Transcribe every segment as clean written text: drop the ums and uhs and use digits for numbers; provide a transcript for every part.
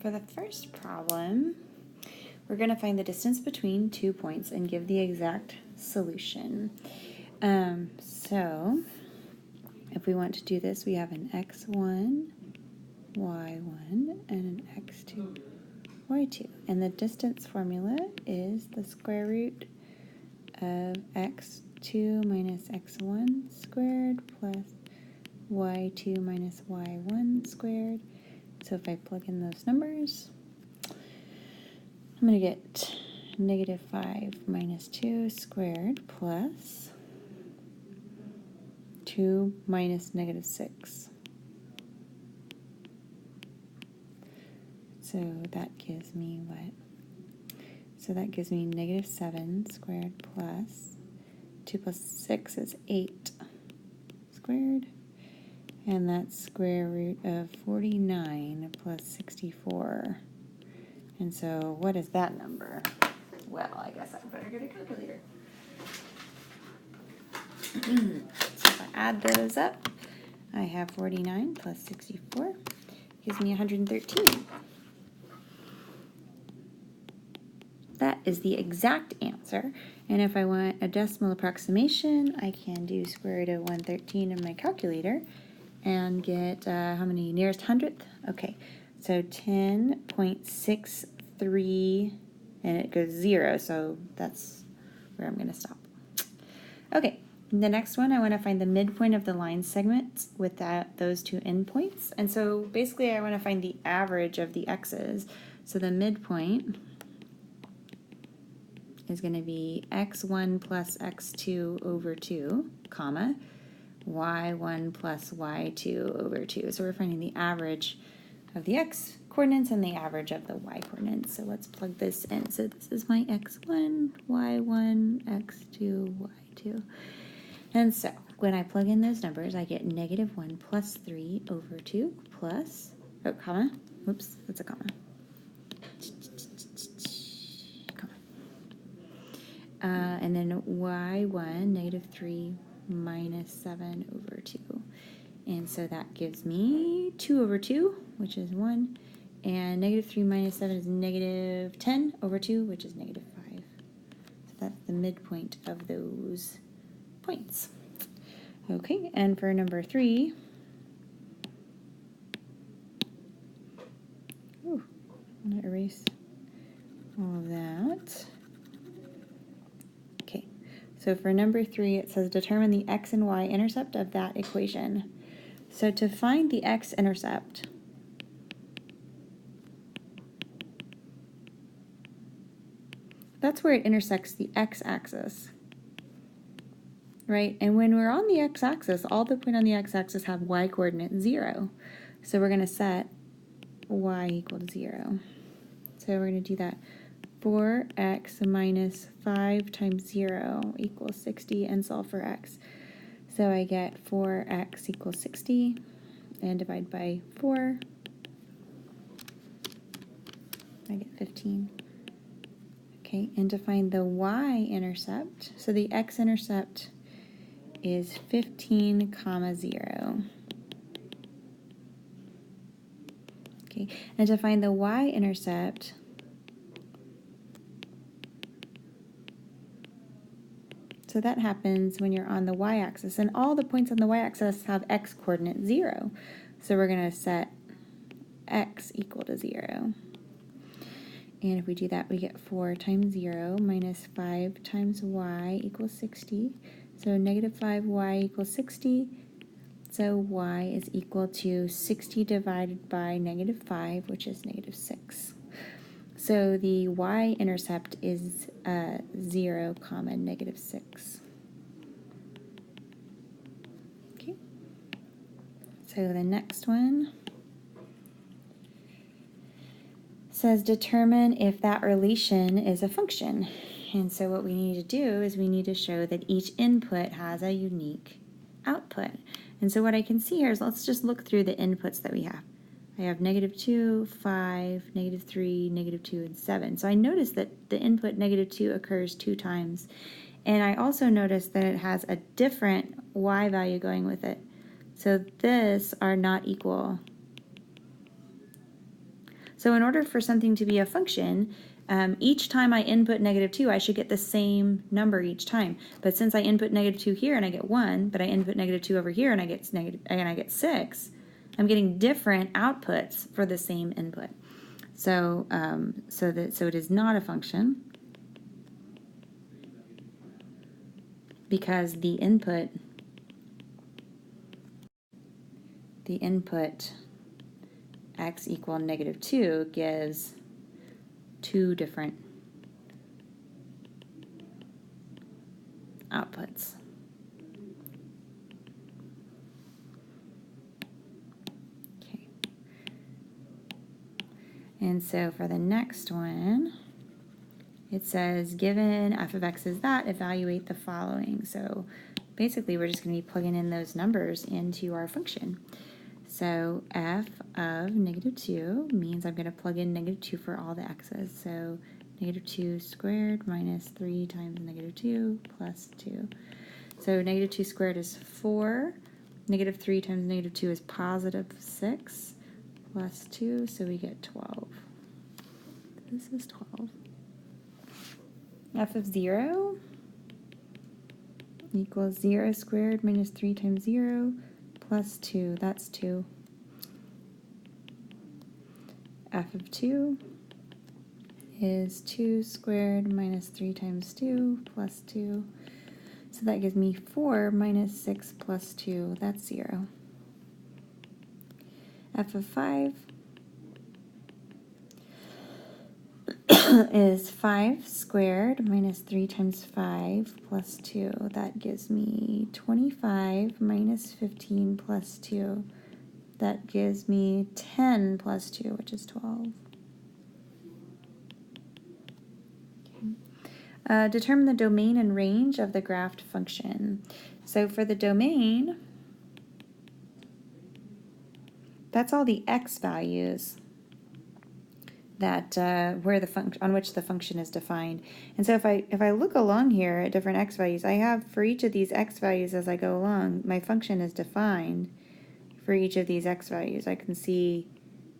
For the first problem, we're going to find the distance between 2 points and give the exact solution. So if we want to do this, we have an x1, y1, and an x2, y2. And the distance formula is the square root of x2 minus x1 squared plus y2 minus y1 squared. So if I plug in those numbers, I'm going to get negative 5 minus 2 squared plus 2 minus negative 6. So that gives me what? So that gives me negative 7 squared plus 2 plus 6 is 8 squared. And that's square root of 49 plus 64. And so what is that number? Well, I guess I better get a calculator. So if I add those up, I have 49 plus 64 gives me 113. That is the exact answer. And if I want a decimal approximation, I can do square root of 113 in my calculator and get how many? Nearest hundredth? Okay, so 10.63, and it goes 0, so that's where I'm going to stop. Okay, the next one, I want to find the midpoint of the line segment with those two endpoints. And so basically I want to find the average of the x's. So the midpoint is going to be x1 plus x2 over 2, comma, y1 plus y2 over 2. So we're finding the average of the x coordinates and the average of the y coordinates. So let's plug this in. So this is my x1, y1, x2, y2. And so when I plug in those numbers, I get negative 1 plus 3 over 2 plus, oh, comma, whoops, that's a comma. And then y1, negative 3 minus 7 over 2. And so that gives me 2 over 2, which is 1. And negative 3 minus 7 is negative 10 over 2, which is negative 5. So that's the midpoint of those points. Okay, and for number 3, I'm going to erase all of that. Okay, so for number 3, it says determine the x and y intercept of that equation. So to find the x-intercept, that's where it intersects the x-axis, right? And when we're on the x-axis, all the points on the x-axis have y-coordinate 0. So we're going to set y equal to 0. So we're going to do that. 4x minus 5 times 0 equals 60, and solve for x. So I get 4x equals 60, and divide by 4. I get 15. Okay, and to find the y-intercept, so the x-intercept is 15, comma 0. Okay, and to find the y-intercept, so that happens when you're on the y-axis, and all the points on the y-axis have x-coordinate 0. So we're going to set x equal to 0. And if we do that, we get 4 times 0 minus 5 times y equals 60. So negative 5y equals 60. So y is equal to 60 divided by negative 5, which is negative 6. So the y-intercept is 0, comma, negative 6. Okay. So the next one says determine if that relation is a function. And so what we need to do is we need to show that each input has a unique output. And so what I can see here is, let's just look through the inputs that we have. I have negative 2, 5, negative 3, negative 2, and 7. So I notice that the input negative 2 occurs 2 times. And I also notice that it has a different y value going with it. So this are not equal. So in order for something to be a function, each time I input -2, I should get the same number each time. But since I input -2 here and I get 1, but I input -2 over here and I get 6, I'm getting different outputs for the same input. So so it is not a function because the input x equal -2 gives two different outputs. Okay. And so for the next one, it says, given f of x is that, evaluate the following. So basically, we're just going to be plugging in those numbers into our function. So f of -2 means I'm going to plug in -2 for all the x's. So -2 squared minus 3 times -2 plus 2. So -2 squared is 4. -3 times -2 is positive 6 plus 2, so we get 12. This is 12. F of 0 equals 0 squared minus 3 times 0 plus 2. That's 2. F of 2 is 2 squared minus 3 times 2 plus 2. So that gives me 4 minus 6 plus 2. That's 0. F of 5 is 5 squared minus 3 times 5 plus 2. That gives me 25 minus 15 plus 2. That gives me 10 plus 2, which is 12. Okay. Determine the domain and range of the graphed function. So for the domain, that's all the x values that where the on which the function is defined. And so if I look along here at different x values, I have for each of these x values as I go along, my function is defined for each of these x values. I can see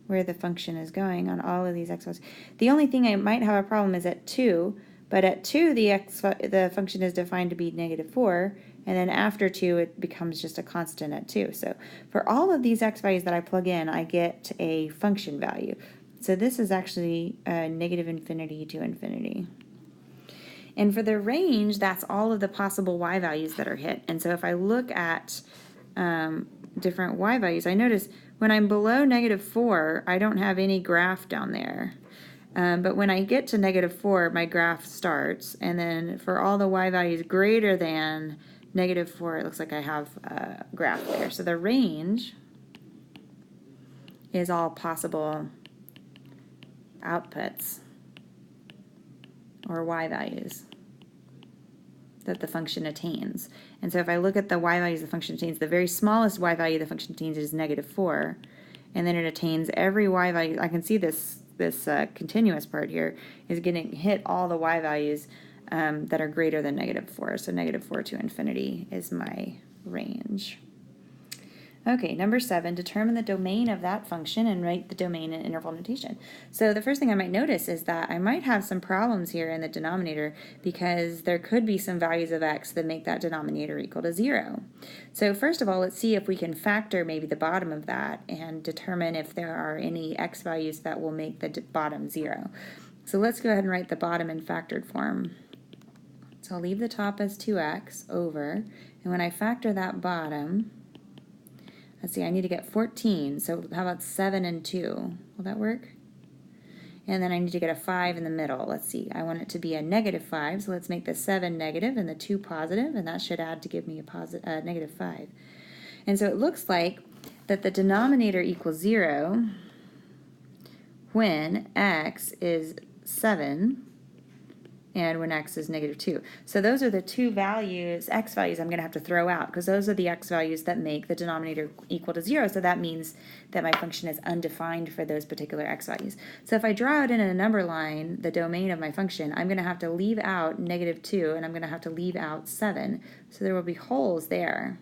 where the function is going on all of these x values. The only thing I might have a problem is at 2, but at 2 the function is defined to be -4, and then after 2 it becomes just a constant at 2. So for all of these x values that I plug in, I get a function value. So this is actually -infinity to infinity. And for the range, that's all of the possible y values that are hit. And so if I look at different y values, I notice when I'm below -4, I don't have any graph down there. But when I get to -4, my graph starts. And then for all the y values greater than -4, it looks like I have a graph there. So the range is all possible outputs or y values that the function attains. And so if I look at the y values the function attains, the very smallest y value the function attains is -4, and then it attains every y value. I can see this continuous part here is getting hit all the y values that are greater than -4. So -4 to infinity is my range. Okay, number 7, determine the domain of that function and write the domain in interval notation. So the first thing I might notice is that I might have some problems here in the denominator because there could be some values of x that make that denominator equal to 0. So first of all, let's see if we can factor maybe the bottom of that and determine if there are any x values that will make the bottom 0. So let's go ahead and write the bottom in factored form. So I'll leave the top as 2x over, and when I factor that bottom, let's see, I need to get 14, so how about 7 and 2? Will that work? And then I need to get a 5 in the middle. Let's see, I want it to be a -5, so let's make the 7 negative and the 2 positive, and that should add to give me a -5. And so it looks like that the denominator equals 0 when x is 7 and when x is -2. So those are the two values, x values, I'm going to have to throw out because those are the x values that make the denominator equal to 0. So that means that my function is undefined for those particular x values. So if I draw out in a number line the domain of my function, I'm going to have to leave out -2 and I'm going to have to leave out 7. So there will be holes there.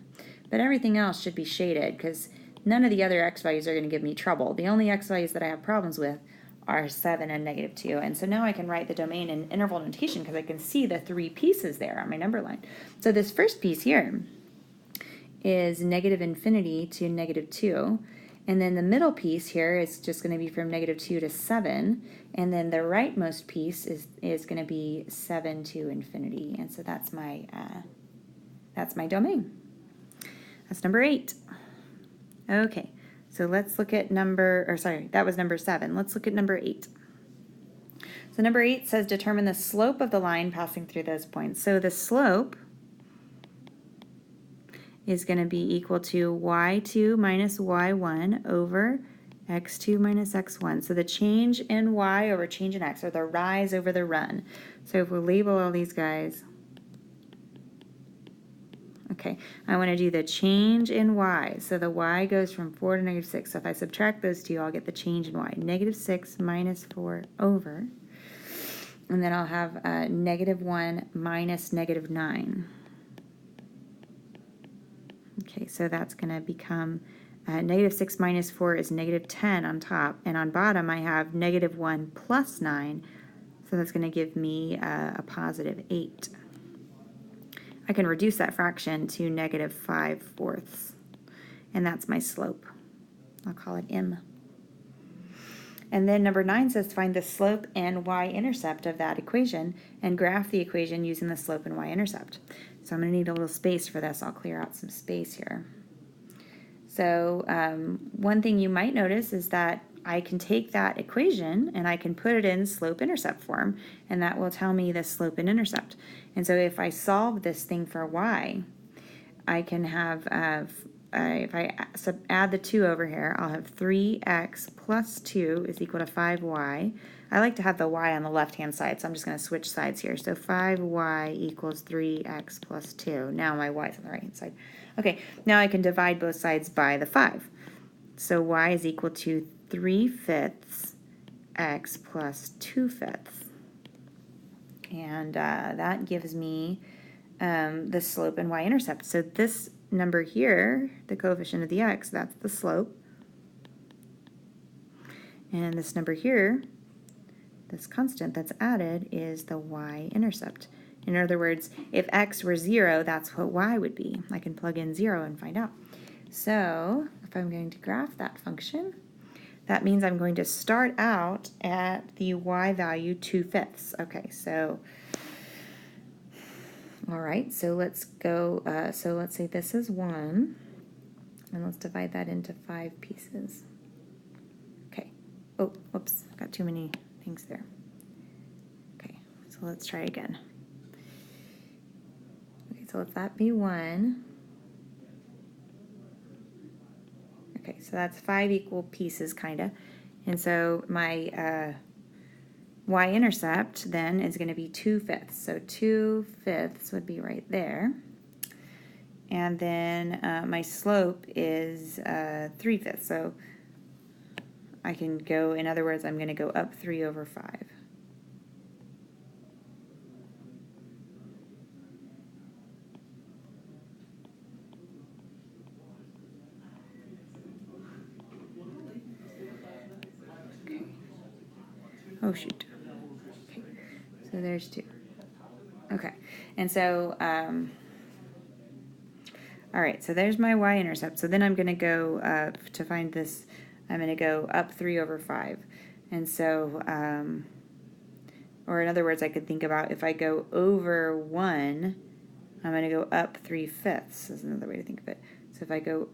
But everything else should be shaded because none of the other x values are going to give me trouble. The only x values that I have problems with are 7 and negative 2. And so now I can write the domain in interval notation because I can see the 3 pieces there on my number line. So this first piece here is negative infinity to negative 2. And then the middle piece here is just going to be from negative 2 to 7. And then the rightmost piece is going to be 7 to infinity. And so that's my domain. That's number 8. Okay, so let's look at that was number 7. Let's look at number 8. So number 8 says determine the slope of the line passing through those points. So the slope is going to be equal to y2 minus y1 over x2 minus x1. So the change in y over change in x, or the rise over the run. So if we label all these guys, okay, I want to do the change in y. So the y goes from 4 to negative 6. So if I subtract those two, I'll get the change in y. Negative 6 minus 4 over. And then I'll have negative 1 minus negative 9. Okay, so that's going to become negative 6 minus 4 is negative 10 on top. And on bottom, I have negative 1 plus 9. So that's going to give me a positive 8. I can reduce that fraction to negative 5/4. And that's my slope. I'll call it m. And then number 9 says find the slope and y-intercept of that equation and graph the equation using the slope and y-intercept. So I'm going to need a little space for this. I'll clear out some space here. So one thing you might notice is that I can take that equation and I can put it in slope-intercept form, and that will tell me the slope and intercept. And so if I solve this thing for y, I can have, if I add the 2 over here, I'll have 3x plus 2 is equal to 5y. I like to have the y on the left-hand side, so I'm just going to switch sides here. So 5y equals 3x plus 2. Now my y is on the right-hand side. Okay, now I can divide both sides by the 5. So y is equal to 3/5 x plus 2/5. And that gives me the slope and y-intercept. So this number here, the coefficient of the x, that's the slope. And this number here, this constant that's added, is the y-intercept. In other words, if x were 0, that's what y would be. I can plug in 0 and find out. So if I'm going to graph that function, that means I'm going to start out at the y value 2/5. Okay, so, all right, so let's go, so let's say this is 1, and let's divide that into 5 pieces. Okay, oh, whoops, got too many things there. Okay, so let's try again. Okay, so let that be 1. Okay, so that's 5 equal pieces, kind of. And so my y-intercept then is going to be 2/5. So 2/5 would be right there. And then my slope is 3/5. So I can go, in other words, I'm going to go up 3/5. Oh, shoot. Okay. So there's 2. Okay. And so, all right, so there's my y-intercept. So then I'm going to go, to find this, I'm going to go up 3/5. And so, or in other words, I could think about if I go over 1, I'm going to go up 3/5. Is another way to think of it. So if I go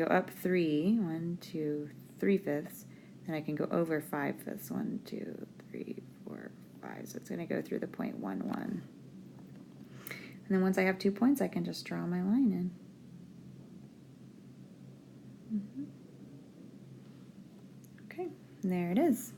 up 3, 1, 2, 3/5, then I can go over 5/5. 1, 2, 3, 4, 5. So it's going to go through the point 1, 1. And then once I have 2 points, I can just draw my line in. Okay, and there it is.